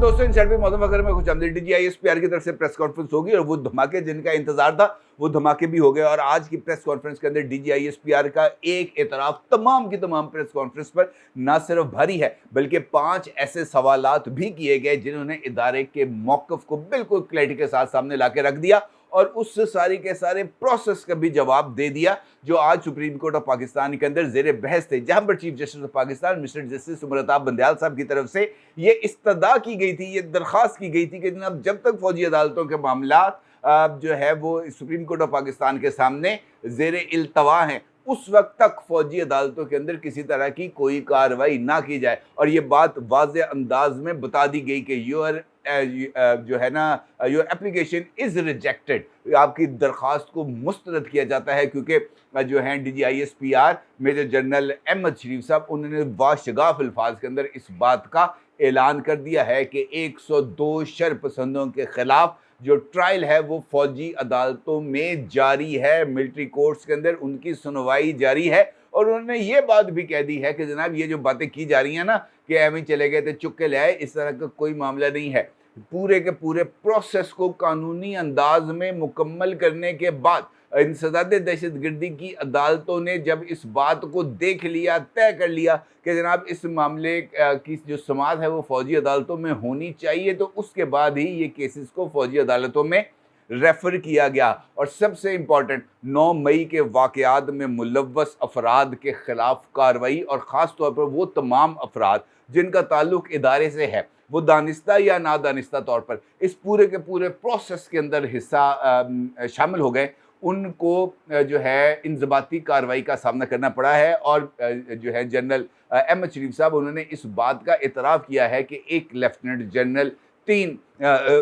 दोस्तों, in shirt मौसम वगैरह में कुछ आमदनी DGISPR की तरफ से प्रेस कॉन्फ्रेंस होगी और वो धमाके जिनका इंतजार था वो धमाके भी हो गए। और आज की प्रेस कॉन्फ्रेंस के अंदर DGISPR का एक एतराफ तमाम की तमाम प्रेस कॉन्फ्रेंस पर ना सिर्फ भारी है बल्कि 5 ऐसे सवालात भी किए गए जिन्होंने इदारे के मौक़िफ़ को बिल्कुल क्लैरिटी के साथ सामने ला के रख दिया और उस सारी के सारे प्रोसेस का भी जवाब दे दिया जो आज सुप्रीम कोर्ट ऑफ पाकिस्तान के अंदर जेर बहस थे, जहां पर chief justice of Pakistan mister justice Umar Bandial साहब की तरफ से ये इस्तदा की गई थी, ये दरख्वास्त की गई थी कि जनाब जब तक फौजी अदालतों के मामला जो है वो सुप्रीम कोर्ट ऑफ पाकिस्तान के सामने जेर इल्तवा हैं उस वक्त तक फौजी अदालतों के अंदर किसी तरह की कोई कार्रवाई ना की जाए। और ये बात वाज़े अंदाज में बता दी गई कि योर जो है ना योर एप्लीकेशन इज़ रिजेक्टेड, आपकी दरख्वास्त को मुस्तरद किया जाता है क्योंकि जो है DGISPR major general Ahmed Sharif साहब उन्होंने वाशगाफ अल्फाज के अंदर इस बात का ऐलान कर दिया है कि 102 शरपसंदों के खिलाफ जो ट्रायल है वो फौजी अदालतों में जारी है, मिलिट्री कोर्ट्स के अंदर उनकी सुनवाई जारी है। और उन्होंने ये बात भी कह दी है कि जनाब ये जो बातें की जा रही हैं ना कि एवं चले गए थे चुप के ले आए, इस तरह का कोई मामला नहीं है। पूरे के पूरे प्रोसेस को कानूनी अंदाज में मुकम्मल करने के बाद इंसदाद दहशतगर्दी की अदालतों ने जब इस बात को देख लिया, तय कर लिया कि जनाब इस मामले की जो समाअत है वो फौजी अदालतों में होनी चाहिए, तो उसके बाद ही ये केसेस को फौजी अदालतों में रेफ़र किया गया। और सबसे इम्पॉर्टेंट 9 मई के वाक़यात में मुलव्वस अफराद के ख़िलाफ़ कार्रवाई और ख़ास तौर पर वो तमाम अफराद जिनका ताल्लुक़ इदारे से है वो दानिस्ता या नादानिस्ता तौर पर इस पूरे के पूरे प्रोसेस के अंदर हिस्सा शामिल हो गए, उनको जो है इंज़बाती कार्रवाई का सामना करना पड़ा है। और जो है जनरल अहमद शरीफ साहब उन्होंने इस बात का एतराफ़ किया है कि एक लेफ्टिनेंट जनरल 3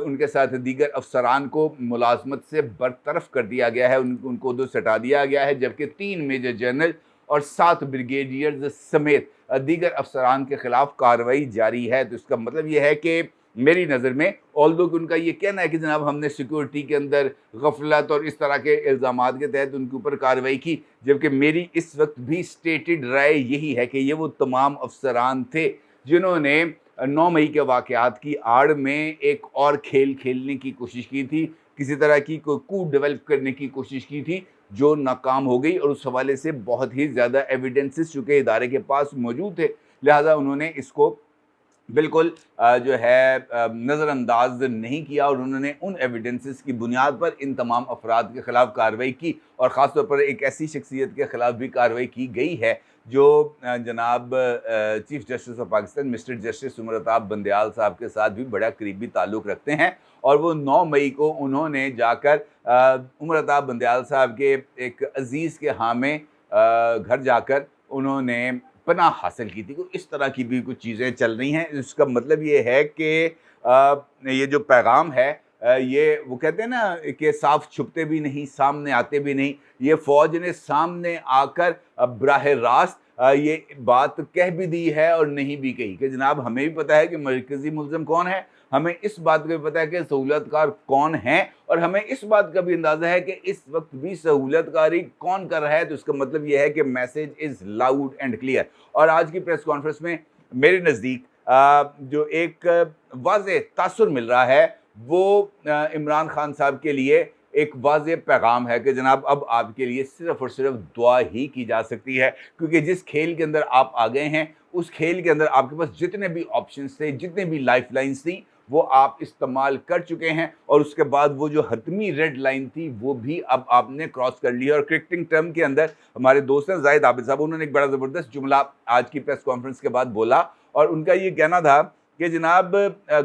उनके साथ दीगर अफसरान को मुलाजमत से बरतरफ कर दिया गया है, उनको उहदों से हटा दिया गया है, जबकि 3 मेजर जनरल और 7 ब्रिगेडियर्स समेत दीगर अफसरान के ख़िलाफ़ कार्रवाई जारी है। तो इसका मतलब ये है कि मेरी नज़र में ऑल्दो कि उनका ये कहना है कि जनाब हमने सिक्योरिटी के अंदर गफलत और इस तरह के इल्ज़ामात के तहत उनके ऊपर कार्रवाई की, जबकि मेरी इस वक्त भी स्टेटेड राय यही है कि ये वो तमाम अफसरान थे जिन्होंने 9 मई के वाक़यात की आड़ में एक और खेल खेलने की कोशिश की थी, किसी तरह की कोई कूप डेवलप करने की कोशिश की थी जो नाकाम हो गई। और उस हवाले से बहुत ही ज़्यादा एविडेंसेस चूँकि इदारे के पास मौजूद थे, लिहाजा उन्होंने इसको बिल्कुल जो है नज़रअंदाज नहीं किया और उन्होंने उन एविडेंसेस की बुनियाद पर इन तमाम अफराद के ख़िलाफ़ कार्रवाई की। और ख़ास तौर पर एक ऐसी शख्सियत के ख़िलाफ़ भी कार्रवाई की गई है जो जनाब chief justice of Pakistan mister justice Umar Bandial साहब के साथ भी बड़ा करीबी ताल्लुक़ रखते हैं। और वो 9 मई को उन्होंने जाकर उमर बंदयाल साहब के एक अज़ीज़ के हाँ में घर जाकर उन्होंने पनाह हासिल की थी। तो इस तरह की भी कुछ चीज़ें चल रही हैं। इसका मतलब ये है कि ये जो पैगाम है ये वो कहते हैं ना कि साफ छुपते भी नहीं, सामने आते भी नहीं। ये फ़ौज ने सामने आकर बराह रास्त ये बात कह भी दी है और नहीं भी कही कि जनाब हमें भी पता है कि मरकज़ी मुल्ज़िम कौन है, हमें इस बात का भी पता है कि सहूलतकार कौन हैं और हमें इस बात का भी अंदाज़ा है कि इस वक्त भी सहूलतकारी कौन कर रहा है। तो इसका मतलब ये है कि message is loud and clear. और आज की प्रेस कॉन्फ्रेंस में मेरे नज़दीक जो एक वाज़ेह तासुर मिल रहा है वो इमरान खान साहब के लिए एक वाज़ेह पैगाम है कि जनाब अब आपके लिए सिर्फ़ और सिर्फ दुआ ही की जा सकती है, क्योंकि जिस खेल के अंदर आप आ गए हैं उस खेल के अंदर आपके पास जितने भी ऑप्शंस थे, जितने भी लाइफ लाइन्स थी वो आप इस्तेमाल कर चुके हैं। और उसके बाद वो जो हतमी रेड लाइन थी वो भी अब आपने क्रॉस कर ली है। और क्रिकेटिंग टर्म के अंदर हमारे दोस्त हैं जाहिद आबिद साहब, उन्होंने एक बड़ा ज़बरदस्त जुमला आज की प्रेस कॉन्फ्रेंस के बाद बोला और उनका ये कहना था कि जनाब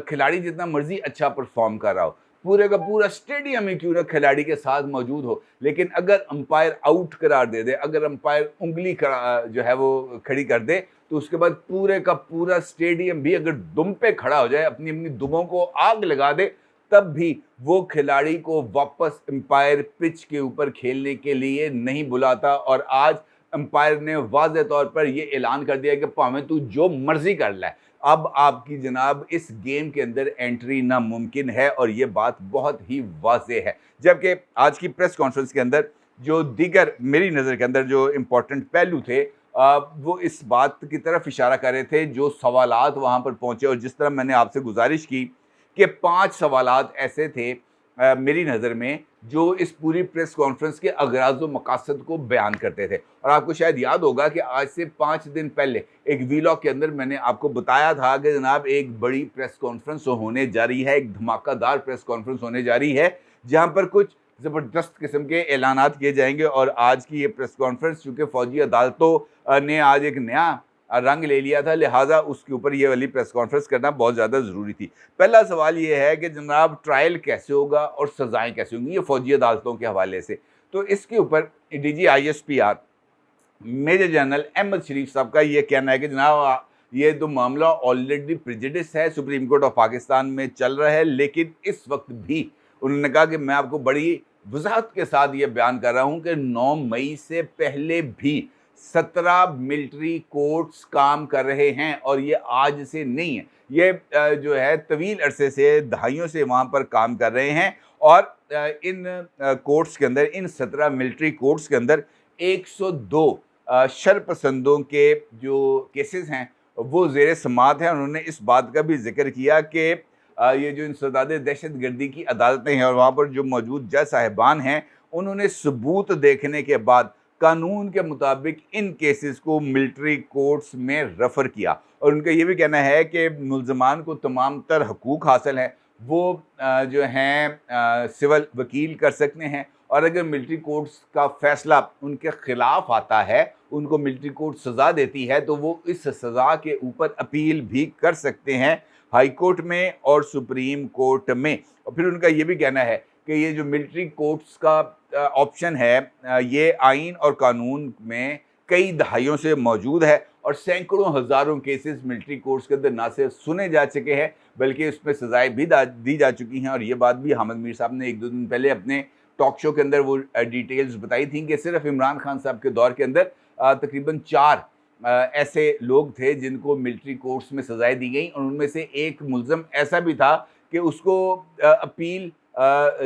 खिलाड़ी जितना मर्जी अच्छा परफॉर्म कर रहा हो, पूरे का पूरा स्टेडियम ही क्यों ना खिलाड़ी के साथ मौजूद हो, लेकिन अगर अंपायर आउट करार दे दे, अगर अंपायर उंगली जो है वो खड़ी कर दे, तो उसके बाद पूरे का पूरा स्टेडियम भी अगर दुम पे खड़ा हो जाए, अपनी अपनी दुमों को आग लगा दे, तब भी वो खिलाड़ी को वापस अंपायर पिच के ऊपर खेलने के लिए नहीं बुलाता। और आज अंपायर ने वाज़ेह तौर पर यह ऐलान कर दिया कि भावें तू जो मर्जी कर ले, अब आपकी जनाब इस गेम के अंदर एंट्री नामुमकिन है। और ये बात बहुत ही वाज़ेह है। जबकि आज की प्रेस कॉन्फ्रेंस के अंदर जो दीगर मेरी नज़र के अंदर जो इम्पोर्टेंट पहलू थे वो इस बात की तरफ इशारा कर रहे थे जो सवालात वहाँ पर पहुँचे, और जिस तरह मैंने आपसे गुजारिश की कि 5 सवालात ऐसे थे मेरी नज़र में जो इस पूरी प्रेस कॉन्फ्रेंस के अगराज़ व मकासद को बयान करते थे। और आपको शायद याद होगा कि आज से 5 दिन पहले एक वीलॉग के अंदर मैंने आपको बताया था कि जनाब एक बड़ी प्रेस कॉन्फ्रेंस होने जा रही है, एक धमाकेदार प्रेस कॉन्फ्रेंस होने जा रही है, जहाँ पर कुछ ज़बरदस्त किस्म के ऐलानात किए जाएंगे। और आज की ये प्रेस कॉन्फ्रेंस चूँकि फ़ौजी अदालतों ने आज एक नया रंग ले लिया था, लिहाजा उसके ऊपर ये वाली प्रेस कॉन्फ्रेंस करना बहुत ज़्यादा ज़रूरी थी। पहला सवाल ये है कि जनाब ट्रायल कैसे होगा और सज़ाएँ कैसे होंगी, ये फ़ौजी अदालतों के हवाले से। तो इसके ऊपर DG ISPR major general Ahmed Sharif साहब का ये कहना है कि जनाब ये तो मामला ऑलरेडी प्रेजुडिस है, सुप्रीम कोर्ट ऑफ पाकिस्तान में चल रहा है, लेकिन इस वक्त भी उन्होंने कहा कि मैं आपको बड़ी वजाहत के साथ ये बयान कर रहा हूँ कि 9 मई से पहले भी 17 मिलिट्री कोर्ट्स काम कर रहे हैं, और ये आज से नहीं है, ये जो है तवील अरसे से, दहाइयों से वहाँ पर काम कर रहे हैं। और इन कोर्ट्स के अंदर, इन 17 मिलिट्री कोर्ट्स के अंदर 102 शरपसंदों के जो केसेस हैं वो ज़ेर समात हैं। उन्होंने इस बात का भी जिक्र किया कि ये जो इंसदाद दहशत गर्दी की अदालतें हैं और वहाँ पर जो मौजूद जज साहिबान हैं, उन्होंने सबूत देखने के बाद कानून के मुताबिक इन केसेस को मिलिट्री कोर्ट्स में रेफ़र किया। और उनका ये भी कहना है कि मुल्ज़मान को तमाम तर हकूक़ हासिल हैं, वो जो हैं सिविल वकील कर सकते हैं, और अगर मिलिट्री कोर्ट्स का फ़ैसला उनके ख़िलाफ़ आता है, उनको मिलिट्री कोर्ट सज़ा देती है, तो वो इस सज़ा के ऊपर अपील भी कर सकते हैं हाई कोर्ट में और सुप्रीम कोर्ट में। और फिर उनका ये भी कहना है कि ये जो मिलिट्री कोर्ट्स का ऑप्शन है, ये आइन और कानून में कई दहाइयों से मौजूद है, और सैकड़ों हज़ारों केसेस मिलिट्री कोर्ट्स के अंदर ना सिर्फ सुने जा चुके हैं बल्कि उसमें सज़ाएँ भी दी जा चुकी हैं। और ये बात भी हामिद मीर साहब ने 1-2 दिन पहले अपने टॉक शो के अंदर वो डिटेल्स बताई थी कि सिर्फ इमरान खान साहब के दौर के अंदर तकरीबन 4 ऐसे लोग थे जिनको मिलिट्री कोर्ट्स में सज़ाएँ दी गई, और उनमें से एक मुल्ज़म ऐसा भी था कि उसको अपील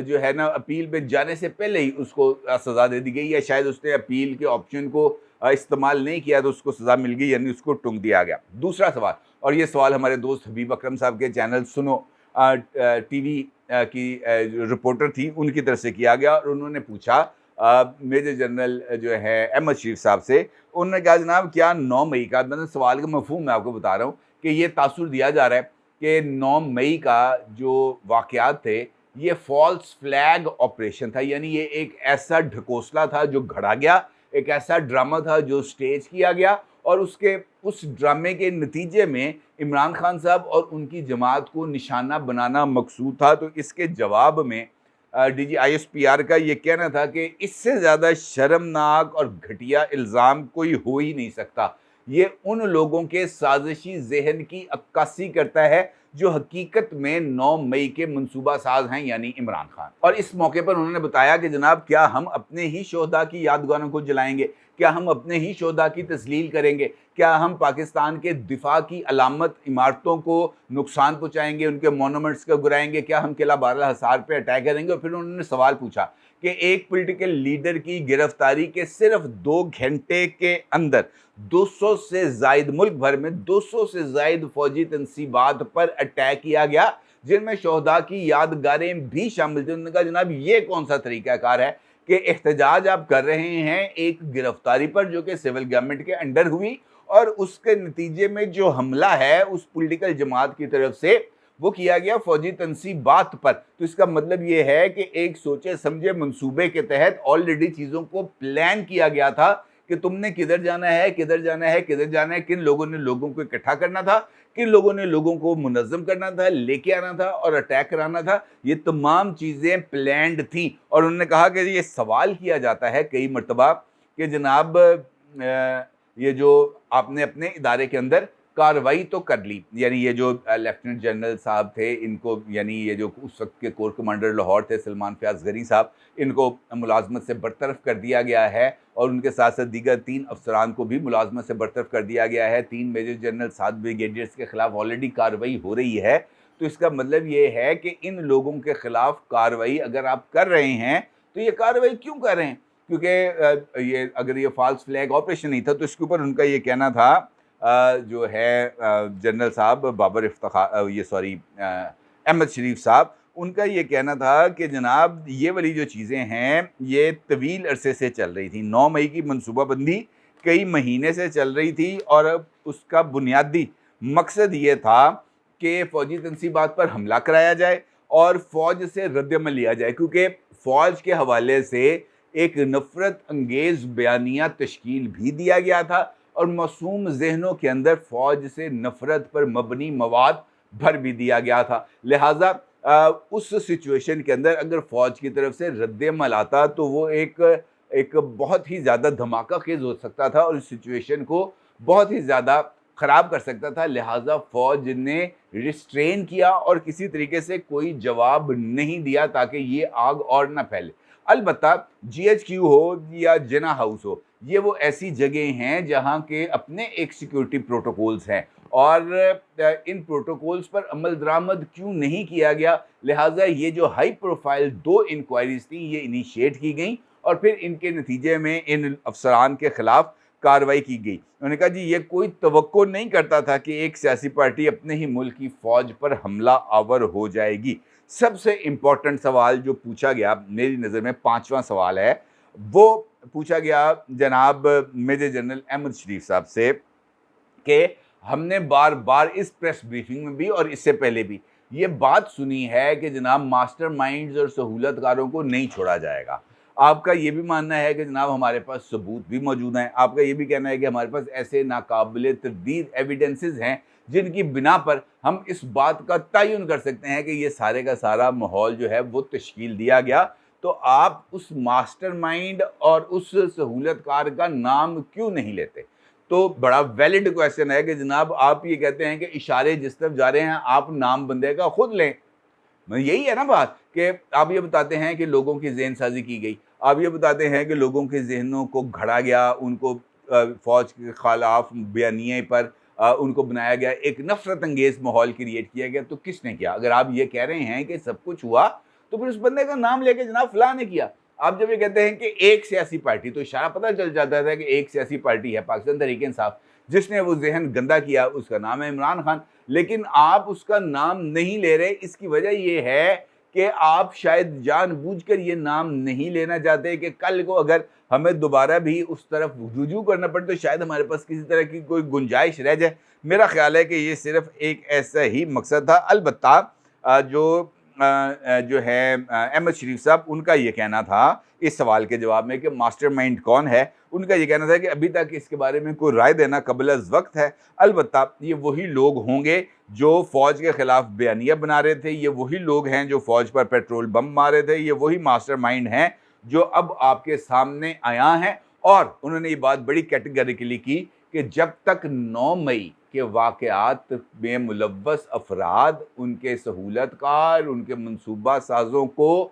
जो है ना, अपील पे जाने से पहले ही उसको सज़ा दे दी गई, या शायद उसने अपील के ऑप्शन को इस्तेमाल नहीं किया तो उसको सज़ा मिल गई, यानी उसको टूंक दिया गया। दूसरा सवाल, और ये सवाल हमारे दोस्त हबीब अकरम साहब के चैनल सुनो TV की रिपोर्टर थी, उनकी तरफ से किया गया, और उन्होंने पूछा मेजर जनरल जो है अहमद शरीफ साहब से, उन्होंने कहा जनाब क्या 9 मई का, मतलब सवाल का मफहूम मैं आपको बता रहा हूँ कि ये तासुर दिया जा रहा है कि 9 मई का जो वाक़यात थे ये फॉल्स फ्लैग ऑपरेशन था, यानी ये एक ऐसा ढकोसला था जो घड़ा गया, एक ऐसा ड्रामा था जो स्टेज किया गया, और उस ड्रामे के नतीजे में इमरान खान साहब और उनकी जमात को निशाना बनाना मकसूद था। तो इसके जवाब में डीजी ISPR का ये कहना था कि इससे ज़्यादा शर्मनाक और घटिया इल्ज़ाम कोई हो ही नहीं सकता। ये उन लोगों के साजिशी ज़हन की अक्कासी करता है जो हकीकत में 9 मई के मंसूबा साज हैं, यानी इमरान खान। और इस मौके पर उन्होंने बताया कि जनाब क्या हम अपने ही शोहदा की यादगारों को जलाएंगे, क्या हम अपने ही शोहदा की तस्लील करेंगे, क्या हम पाकिस्तान के दिफा की अलामत इमारतों को नुकसान पहुँचाएंगे, उनके मोनूमेंट्स को गिराएंगे, क्या हम किला बाला हिसार पर अटैक करेंगे। और फिर उन्होंने सवाल पूछा कि एक पॉलिटिकल लीडर की गिरफ्तारी के सिर्फ 2 घंटे के अंदर 200 से ज़ायद, मुल्क भर में 200 से ज़ायद फौजी तनसीबात पर अटैक किया गया, जिनमें शोहदा की यादगारें भी शामिल थी। उन्होंने कहा जनाब ये कौन सा तरीक़ाकार है कि एहतजाज आप कर रहे हैं एक गिरफ्तारी पर जो कि सिविल गवर्नमेंट के अंडर हुई, और उसके नतीजे में जो हमला है उस पॉलिटिकल जमात की तरफ से वो किया गया फौजी तनसीबात पर। तो इसका मतलब ये है कि एक सोचे समझे मंसूबे के तहत ऑलरेडी चीज़ों को प्लान किया गया था कि तुमने किधर जाना है, किधर जाना है, किधर जाना है, किन लोगों ने लोगों को इकट्ठा करना था, किन लोगों ने लोगों को मुनज़्ज़म करना था, लेके आना था और अटैक कराना था। ये तमाम चीज़ें प्लान्ड थी। और उन्होंने कहा कि ये सवाल किया जाता है कई मरतबा कि जनाब ये जो आपने अपने इदारे के अंदर कार्रवाई तो कर ली, यानी ये जो लेफ्टिनेंट जनरल साहब थे इनको, यानी ये जो उस वक्त के कोर कमांडर लाहौर थे सलमान फयाज गनी साहब, इनको मुलाजमत से बरतरफ कर दिया गया है, और उनके साथ साथ दीगर 3 अफसरान को भी मुलाजमत से बरतरफ कर दिया गया है। 3 मेजर जनरल, 7 ब्रिगेडियर्स के ख़िलाफ़ ऑलरेडी कार्रवाई हो रही है। तो इसका मतलब ये है कि इन लोगों के ख़िलाफ़ कार्रवाई अगर आप कर रहे हैं तो ये कार्रवाई क्यों कर रहे हैं? क्योंकि ये अगर ये फॉल्स फ्लैग ऑपरेशन नहीं था तो इसके ऊपर उनका ये कहना था, जो है जनरल साहब बाबर इफ्तिखार, ये सॉरी अहमद शरीफ साहब, उनका ये कहना था कि जनाब ये वाली जो चीज़ें हैं ये तवील अरसे से चल रही थी। 9 मई की मनसूबाबंदी कई महीने से चल रही थी और उसका बुनियादी मकसद ये था कि फ़ौजी तनसीबात पर हमला कराया जाए और फ़ौज से रद्दअमल लिया जाए, क्योंकि फ़ौज के हवाले से एक नफ़रत अंगेज़ बयानिया तश्कील भी दिया गया था और मासूम जहनों के अंदर फ़ौज से नफ़रत पर मबनी मवाद भर भी दिया गया था। लिहाजा उस सिचुएशन के अंदर अगर फ़ौज की तरफ से रद्दअमल आता तो वो एक बहुत ही ज़्यादा धमाका खेज़ हो सकता था और इस सिचुएशन को बहुत ही ज़्यादा ख़राब कर सकता था। लिहाजा फ़ौज ने रिस्ट्रेन किया और किसी तरीके से कोई जवाब नहीं दिया ताकि ये आग और ना फैले। अलबत्ता GHQ हो या जिना हाउस हो, ये वो ऐसी जगह हैं जहाँ के अपने एक सिक्योरिटी प्रोटोकॉल्स हैं और इन प्रोटोकॉल्स पर अमल दरामद क्यों नहीं किया गया। लिहाजा ये जो हाई प्रोफाइल 2 इंक्वायरीज थी ये इनिशिएट की गई और फिर इनके नतीजे में इन अफसरान के खिलाफ कार्रवाई की गई। उन्होंने कहा जी ये कोई तवक्को नहीं करता था कि एक सियासी पार्टी अपने ही मुल्क की फ़ौज पर हमला आवर हो जाएगी। सबसे इम्पोर्टेंट सवाल जो पूछा गया मेरी नज़र में 5वां सवाल है, वो पूछा गया जनाब मेजर जनरल अहमद शरीफ साहब से कि हमने बार बार इस प्रेस ब्रीफिंग में भी और इससे पहले भी ये बात सुनी है कि जनाब मास्टरमाइंड्स और सहूलतकारों को नहीं छोड़ा जाएगा। आपका ये भी मानना है कि जनाब हमारे पास सबूत भी मौजूद हैं, आपका ये भी कहना है कि हमारे पास ऐसे नाकाबिले तरदीद एविडेंसेस हैं जिनकी बिना पर हम इस बात का तयन कर सकते हैं कि ये सारे का सारा माहौल जो है वो तश्कील दिया गया। तो आप उस मास्टरमाइंड और उस सहूलतकार का नाम क्यों नहीं लेते? तो बड़ा वैलिड क्वेश्चन है कि जनाब आप ये कहते हैं कि इशारे जिस तरफ जा रहे हैं आप नाम बंदे का खुद लें। यही है ना बात कि आप ये बताते हैं कि लोगों की ज़हन साजी की गई, आप ये बताते हैं कि लोगों के जहनों को घड़ा गया, उनको फ़ौज के खिलाफ बयानिए पर उनको बनाया गया, एक नफ़रत अंगेज़ माहौल क्रिएट किया गया। तो किसने किया? अगर आप ये कह रहे हैं कि सब कुछ हुआ तो फिर उस बंदे का नाम लेके जनाब फ़लाँ ने किया। आप जब ये कहते हैं कि एक सियासी पार्टी, तो इशारा पता चल जाता था कि एक सियासी पार्टी है पाकिस्तान तहरीक-ए-इंसाफ जिसने वो जहन गंदा किया, उसका नाम है इमरान खान। लेकिन आप उसका नाम नहीं ले रहे, इसकी वजह ये है कि आप शायद जानबूझकर ये नाम नहीं लेना चाहते कि कल को अगर हमें दोबारा भी उस तरफ रुजू करना पड़े तो शायद हमारे पास किसी तरह की कोई गुंजाइश रह जाए। मेरा ख्याल है कि ये सिर्फ एक ऐसा ही मकसद था। अलबत्ता जो है अहमद शरीफ साहब, उनका ये कहना था इस सवाल के जवाब में कि मास्टरमाइंड कौन है, उनका ये कहना था कि अभी तक इसके बारे में कोई राय देना कबल वक्त है। अलबत्ता ये वही लोग होंगे जो फ़ौज के ख़िलाफ़ बयानिया बना रहे थे, ये वही लोग हैं जो फ़ौज पर पेट्रोल बम मार रहे थे, ये वही मास्टरमाइंड हैं जो अब आपके सामने आया हैं। और उन्होंने ये बात बड़ी कैटेगरिकली की कि जब तक 9 मई के वाक़यात में मुलव्वस अफराद, उनके सहूलतकार, उनके मनसूबा साज़ों को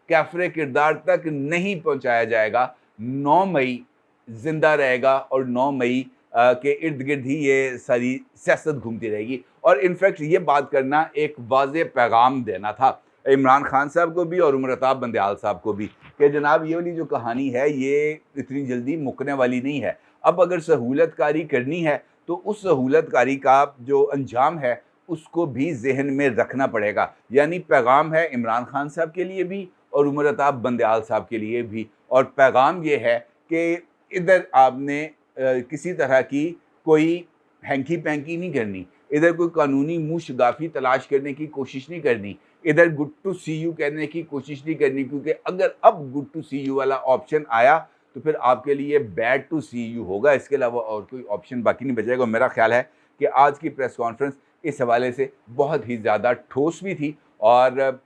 कैफ़रे किरदार तक नहीं पहुँचाया जाएगा, 9 मई ज़िंदा रहेगा और 9 मई के इर्द गिर्द ही ये सारी सियासत घूमती रहेगी। और इनफैक्ट ये बात करना एक वाज़ेह पैगाम देना था इमरान खान साहब को भी और उमर-अताब बंदयाल साहब को भी कि जनाब ये वाली जो कहानी है ये इतनी जल्दी मुकने वाली नहीं है। अब अगर सहूलतकारी करनी है तो उस सहूलतकारी का जो अंजाम है उसको भी ज़हन में रखना पड़ेगा। यानी पैगाम है इमरान खान साहब के लिए भी और उमर-अताब बंदयाल साहब के लिए भी। और पैगाम ये है कि इधर आपने किसी तरह की कोई हैंकी-पैंकी नहीं करनी, इधर कोई कानूनी मुँहशगाफ़ी तलाश करने की कोशिश नहीं करनी, इधर गुड टू सी यू कहने की कोशिश नहीं करनी, क्योंकि अगर अब गुड टू सी यू वाला ऑप्शन आया तो फिर आपके लिए बैड टू सी यू होगा। इसके अलावा और कोई ऑप्शन बाकी नहीं बचेगा। मेरा ख्याल है कि आज की प्रेस कॉन्फ्रेंस इस हवाले से बहुत ही ज़्यादा ठोस भी थी और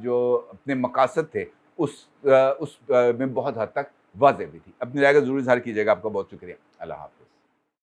जो अपने मकासद थे उस में बहुत हद तक वाज़ेह भी थी। अपनी राय का ज़रूर इज़हार कीजिएगा। आपका बहुत शुक्रिया। अल्लाह हाफ़िज़।